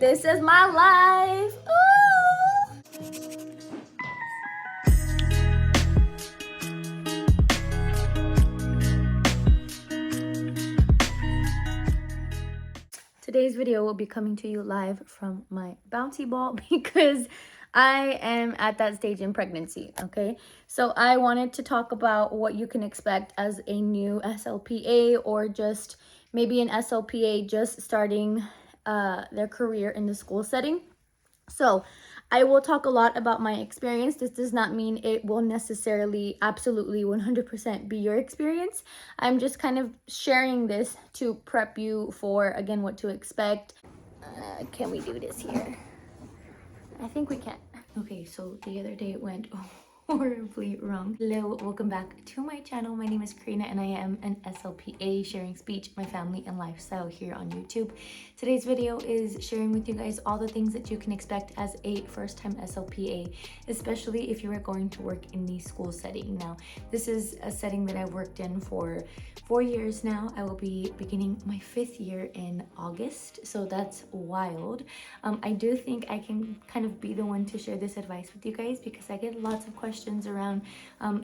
This is my life. Ooh. Today's video will be coming to you live from my bouncy ball because I am at that stage in pregnancy, okay? So I wanted to talk about what you can expect as a new SLPA or just maybe an SLPA just starting their career in the school setting. So I will talk a lot about my experience. This does not mean it will necessarily absolutely 100% be your experience. I'm just kind of sharing this to prep you for, again, what to expect. Can we do this here? I think we can. Okay, so the other day it went horribly wrong. Hello, welcome back to my channel. My name is Karina and I am an SLPA sharing speech, my family and lifestyle here on YouTube. Today's video is sharing with you guys all the things that you can expect as a first-time SLPA, especially if you are going to work in the school setting. Now, this is a setting that I've worked in for 4 years now. I will be beginning my 5th year in August, so that's wild. I do think I can kind of be the one to share this advice with you guys because I get lots of questions around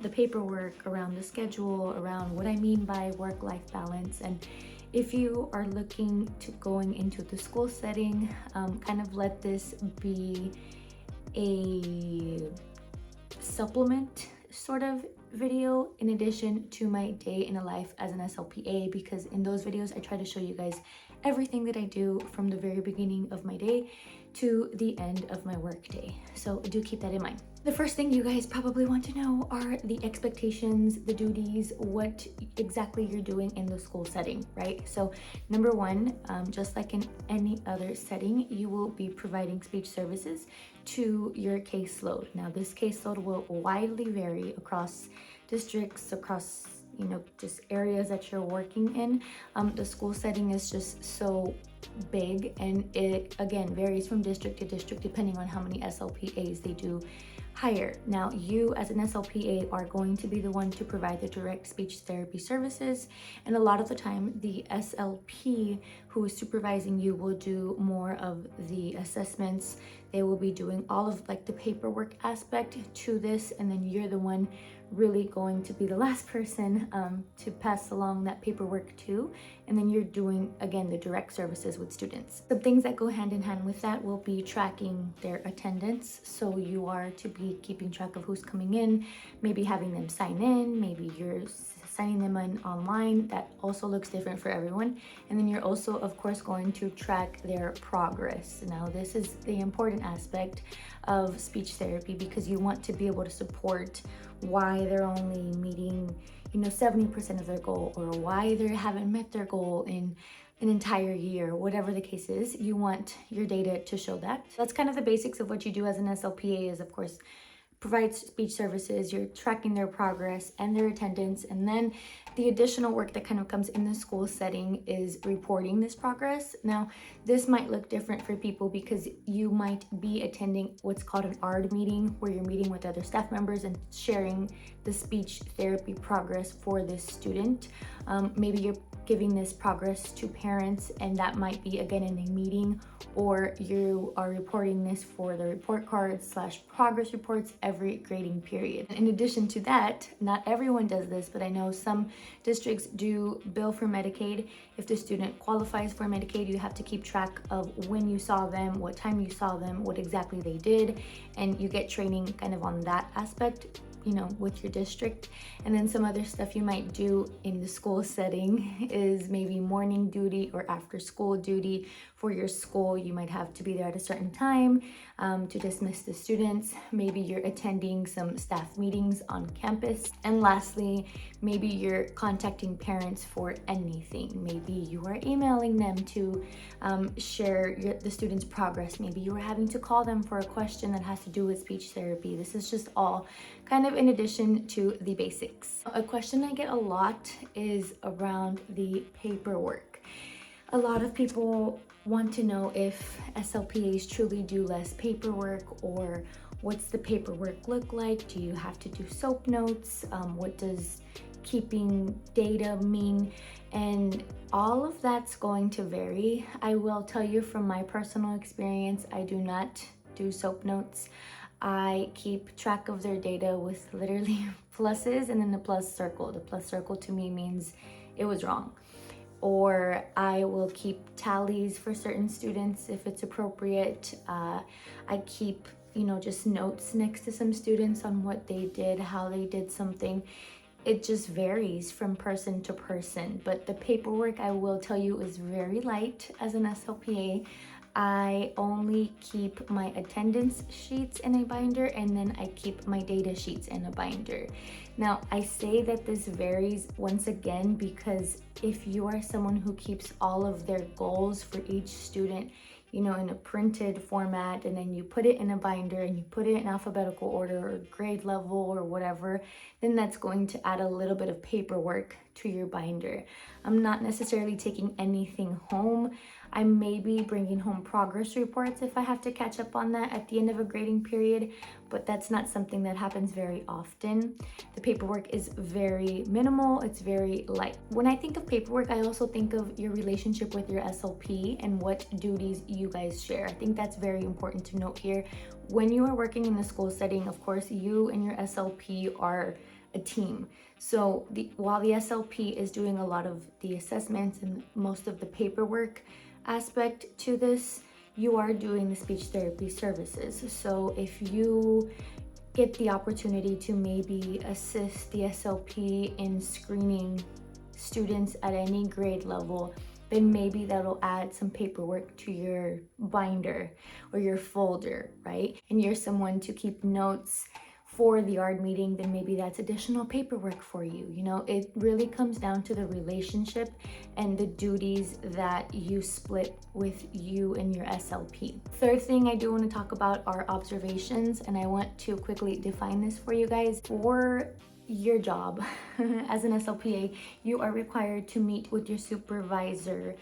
the paperwork, around the schedule, around what I mean by work-life balance. And if you are looking to going into the school setting, kind of let this be a supplement sort of video in addition to my day in a life as an SLPA, because in those videos I try to show you guys everything that I do from the very beginning of my day to the end of my work day. So do keep that in mind. The first thing you guys probably want to know are the expectations, the duties, what exactly you're doing in the school setting, right? So number one, just like in any other setting, you will be providing speech services to your caseload. Now this caseload will widely vary across districts, across just areas that you're working in. The school setting is just so big, and it again varies from district to district depending on how many SLPAs they do hire. Now you as an SLPA are going to be the one to provide the direct speech therapy services, and a lot of the time the SLP who is supervising you will do more of the assessments. They will be doing all of like the paperwork aspect to this, and then you're the one really going to be the last person to pass along that paperwork to, and then you're doing again the direct services with students. Some things that go hand in hand with that will be tracking their attendance, so you are to be keeping track of who's coming in, maybe having them sign in, maybe you're signing them in online. That also looks different for everyone. And then you're also of course going to track their progress. Now this is the important aspect of speech therapy, because you want to be able to support why they're only meeting 70% of their goal, or why they haven't met their goal in an entire year, whatever the case is. You want your data to show that. So that's kind of the basics of what you do as an SLPA, is of course provide speech services, you're tracking their progress and their attendance, and then the additional work that kind of comes in the school setting is reporting this progress. Now, this might look different for people because you might be attending what's called an ARD meeting, where you're meeting with other staff members and sharing the speech therapy progress for this student. Maybe you're giving this progress to parents, and that might be again in a meeting, or you are reporting this for the report cards / progress reports every grading period. In addition to that, not everyone does this, but I know some districts do bill for Medicaid. If the student qualifies for Medicaid, you have to keep track of when you saw them, what time you saw them, what exactly they did, and you get training kind of on that aspect with your district. And then some other stuff you might do in the school setting is maybe morning duty or after school duty for your school. You might have to be there at a certain time to dismiss the students. Maybe you're attending some staff meetings on campus. And lastly, maybe you're contacting parents for anything. Maybe you are emailing them to share the student's progress. Maybe you are having to call them for a question that has to do with speech therapy. This is just all kind of in addition to the basics. A question I get a lot is around the paperwork. A lot of people want to know if SLPAs truly do less paperwork, or what's the paperwork look like? Do you have to do SOAP notes? What does keeping data mean, and all of that's going to vary. I will tell you from my personal experience, I do not do SOAP notes. I keep track of their data with literally pluses and then the plus circle. The plus circle to me means it was wrong. Or I will keep tallies for certain students if it's appropriate. I keep, just notes next to some students on what they did, how they did something. It just varies from person to person, but the paperwork, I will tell you, is very light as an SLPA. I only keep my attendance sheets in a binder, and then I keep my data sheets in a binder. Now, I say that this varies once again because if you are someone who keeps all of their goals for each student, in a printed format, and then you put it in a binder and you put it in alphabetical order or grade level or whatever, then that's going to add a little bit of paperwork to your binder. I'm not necessarily taking anything home. I may be bringing home progress reports if I have to catch up on that at the end of a grading period, but that's not something that happens very often. The paperwork is very minimal, it's very light. When I think of paperwork, I also think of your relationship with your SLP and what duties you guys share. I think that's very important to note here. When you are working in the school setting, of course, you and your SLP are a team. So while the SLP is doing a lot of the assessments and most of the paperwork aspect to this, you are doing the speech therapy services. So if you get the opportunity to maybe assist the SLP in screening students at any grade level, then maybe that'll add some paperwork to your binder or your folder, right? And you're someone to keep notes for the ARD meeting, then maybe that's additional paperwork for you. It really comes down to the relationship and the duties that you split with you and your SLP. Third thing I do want to talk about are observations, and I want to quickly define this for you guys. For your job as an SLPA, you are required to meet with your supervisor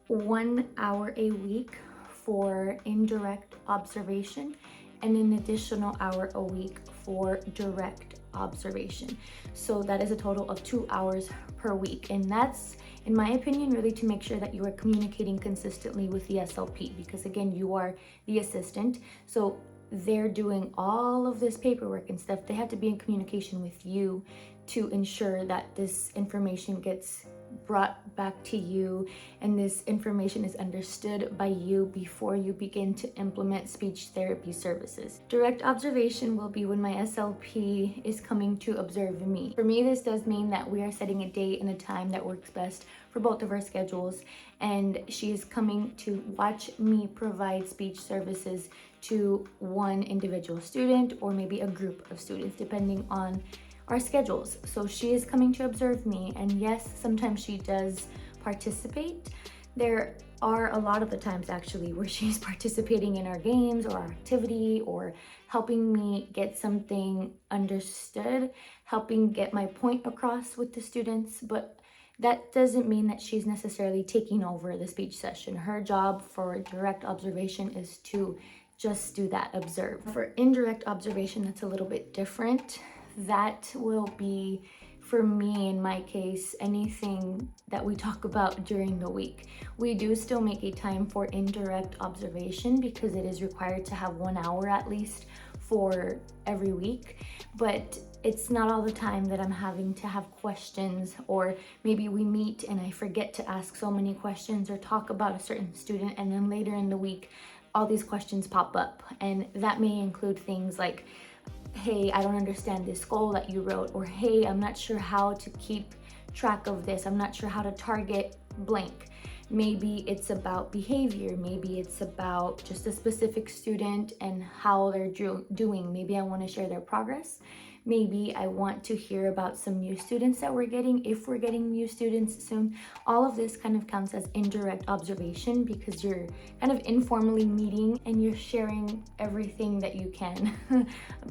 1 hour a week for indirect observation and an additional hour a week for direct observation. So that is a total of 2 hours per week. And that's, in my opinion, really to make sure that you are communicating consistently with the SLP, because again, you are the assistant. So they're doing all of this paperwork and stuff. They have to be in communication with you to ensure that this information gets brought back to you and this information is understood by you before you begin to implement speech therapy services. Direct observation will be when my SLP is coming to observe me. For me, this does mean that we are setting a date and a time that works best for both of our schedules, and she is coming to watch me provide speech services to one individual student or maybe a group of students, depending on our schedules. So she is coming to observe me, and yes, sometimes she does participate. There are a lot of the times actually where she's participating in our games or our activity or helping me get something understood, helping get my point across with the students, but that doesn't mean that she's necessarily taking over the speech session. Her job for direct observation is to just do that, observe. For indirect observation, that's a little bit different. That will be, for me, in my case, anything that we talk about during the week. We do still make a time for indirect observation because it is required to have 1 hour at least for every week, but it's not all the time that I'm having to have questions, or maybe we meet and I forget to ask so many questions or talk about a certain student, and then later in the week all these questions pop up, and that may include things like, hey, I don't understand this goal that you wrote, or hey, I'm not sure how to keep track of this, I'm not sure how to target blank. Maybe it's about behavior, maybe it's about just a specific student and how they're doing. Maybe I want to share their progress. Maybe I want to hear about some new students that we're getting, if we're getting new students soon. All of this kind of counts as indirect observation because you're kind of informally meeting and you're sharing everything that you can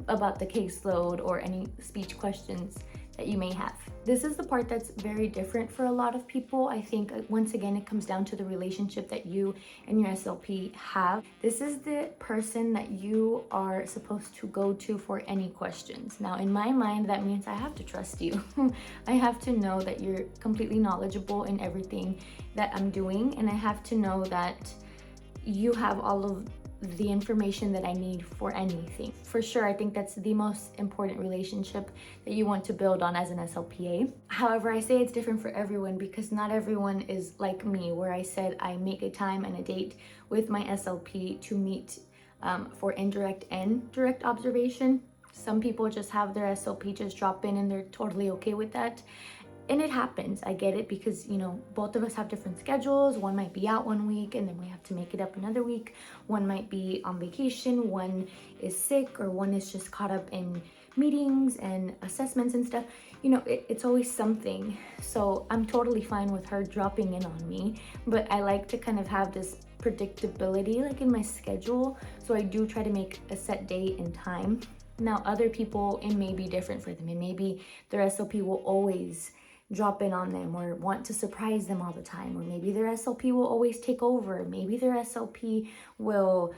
about the caseload or any speech questions that you may have. This is the part that's very different for a lot of people. I think once again, it comes down to the relationship that you and your SLP have. This is the person that you are supposed to go to for any questions. Now, in my mind, that means I have to trust you. I have to know that you're completely knowledgeable in everything that I'm doing, and I have to know that you have all of the information that I need for anything. For sure, I think that's the most important relationship that you want to build on as an SLPA. However, I say it's different for everyone because not everyone is like me, where I said I make a time and a date with my SLP to meet for indirect and direct observation. Some people just have their SLP just drop in and they're totally okay with that. And it happens, I get it, because you know, both of us have different schedules. One might be out one week and then we have to make it up another week. One might be on vacation, one is sick, or one is just caught up in meetings and assessments and stuff. You know, it's always something. So I'm totally fine with her dropping in on me, but I like to kind of have this predictability like in my schedule. So I do try to make a set date and time. Now, other people, it may be different for them. It may be their SLP will always drop in on them or want to surprise them all the time, or maybe their SLP will always take over. Maybe their SLP will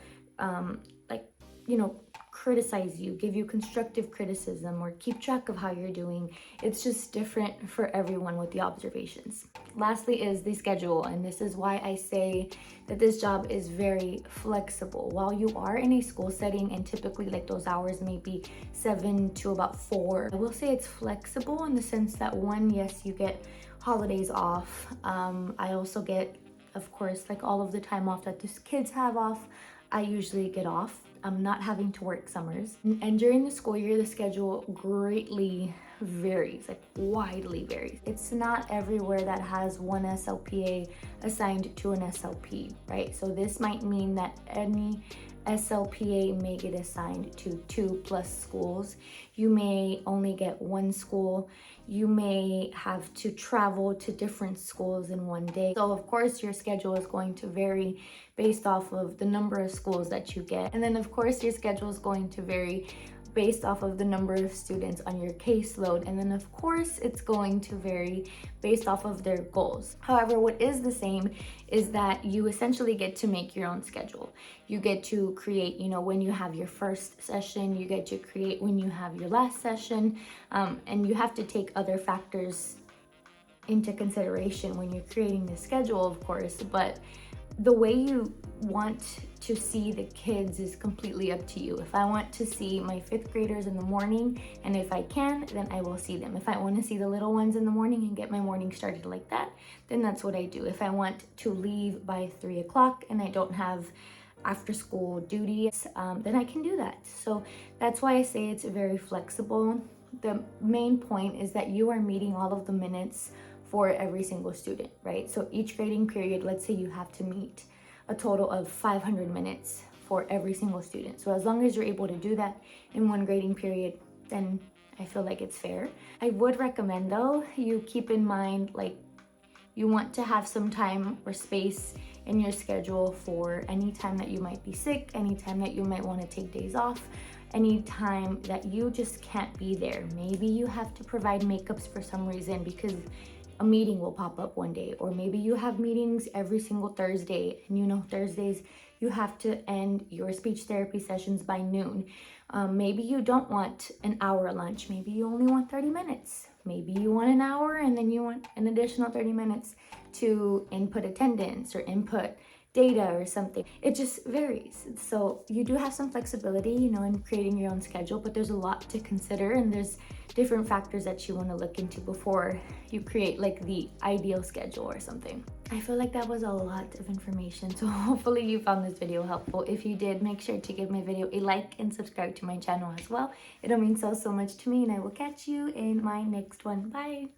criticize you, give you constructive criticism, or keep track of how you're doing. It's just different for everyone with the observations. Lastly is the schedule, and this is why I say that this job is very flexible. While you are in a school setting and typically like those hours may be 7 to about 4, I will say it's flexible in the sense that one, yes, you get holidays off. I also get, of course, like all of the time off that the kids have off, I usually get off. I'm not having to work summers. And during the school year, the schedule greatly varies, like widely varies. It's not everywhere that has one SLPA assigned to an SLP, right? So this might mean that any SLPA may get assigned to 2+ schools. You may only get one school. You may have to travel to different schools in one day. So of course your schedule is going to vary based off of the number of schools that you get. And then of course your schedule is going to vary based off of the number of students on your caseload. And then of course it's going to vary based off of their goals. However, what is the same is that you essentially get to make your own schedule. You get to create, you know, when you have your first session, you get to create when you have your last session, and you have to take other factors into consideration when you're creating the schedule, of course, but the way you want to see the kids is completely up to you. If I want to see my 5th graders in the morning, and if I can, then I will see them. If I want to see the little ones in the morning and get my morning started like that, then that's what I do. If I want to leave by 3 o'clock and I don't have after school duties, then I can do that. So that's why I say it's very flexible. The main point is that you are meeting all of the minutes for every single student, right? So each grading period, let's say you have to meet a total of 500 minutes for every single student. So as long as you're able to do that in one grading period, then I feel like it's fair. I would recommend though, you keep in mind, like, you want to have some time or space in your schedule for any time that you might be sick, any time that you might want to take days off, any time that you just can't be there. Maybe you have to provide makeups for some reason because a meeting will pop up one day, or maybe you have meetings every single Thursday, and you know Thursdays you have to end your speech therapy sessions by noon. Maybe you don't want an hour lunch, maybe you only want 30 minutes. Maybe you want an hour and then you want an additional 30 minutes to input attendance or input data or something. It just varies. So you do have some flexibility, you know, in creating your own schedule, but there's a lot to consider and there's different factors that you want to look into before you create like the ideal schedule or something. I feel like that was a lot of information, so hopefully you found this video helpful. If you did, make sure to give my video a like and subscribe to my channel as well. It'll mean so much to me, and I will catch you in my next one. Bye.